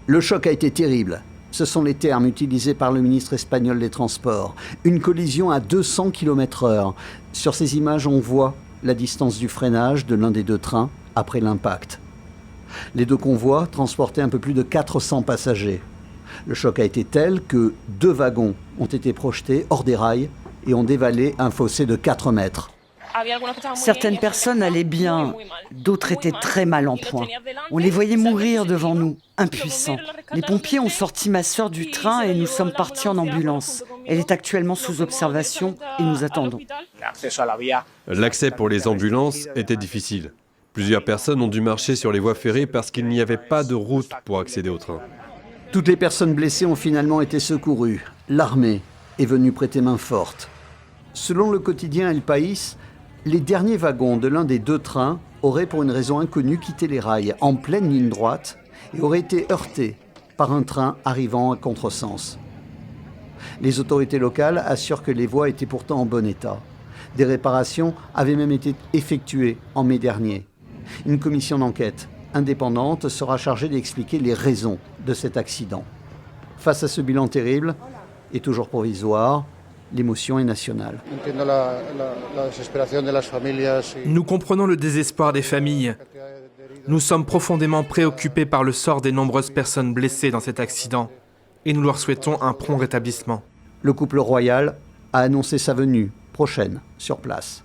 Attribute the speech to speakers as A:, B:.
A: Le choc a été terrible. Ce sont les termes utilisés par le ministre espagnol des Transports. Une collision à 200 km/h. Sur ces images, on voit la distance du freinage de l'un des deux trains après l'impact. Les deux convois transportaient un peu plus de 400 passagers. Le choc a été tel que 2 wagons ont été projetés hors des rails et ont dévalé un fossé de 4 mètres.
B: Certaines personnes allaient bien, d'autres étaient très mal en point. On les voyait mourir devant nous, impuissants. Les pompiers ont sorti ma sœur du train et nous sommes partis en ambulance. Elle est actuellement sous observation et nous attendons.
C: L'accès pour les ambulances était difficile. Plusieurs personnes ont dû marcher sur les voies ferrées parce qu'il n'y avait pas de route pour accéder au train.
A: Toutes les personnes blessées ont finalement été secourues. L'armée est venue prêter main forte. Selon le quotidien El País, les derniers wagons de l'un des deux trains auraient pour une raison inconnue quitté les rails en pleine ligne droite et auraient été heurtés par un train arrivant à contresens. Les autorités locales assurent que les voies étaient pourtant en bon état. Des réparations avaient même été effectuées en mai dernier. Une commission d'enquête indépendante sera chargée d'expliquer les raisons de cet accident. Face à ce bilan terrible, et toujours provisoire, l'émotion est nationale.
D: Nous comprenons le désespoir des familles. Nous sommes profondément préoccupés par le sort des nombreuses personnes blessées dans cet accident et nous leur souhaitons un prompt rétablissement.
A: Le couple royal a annoncé sa venue prochaine sur place.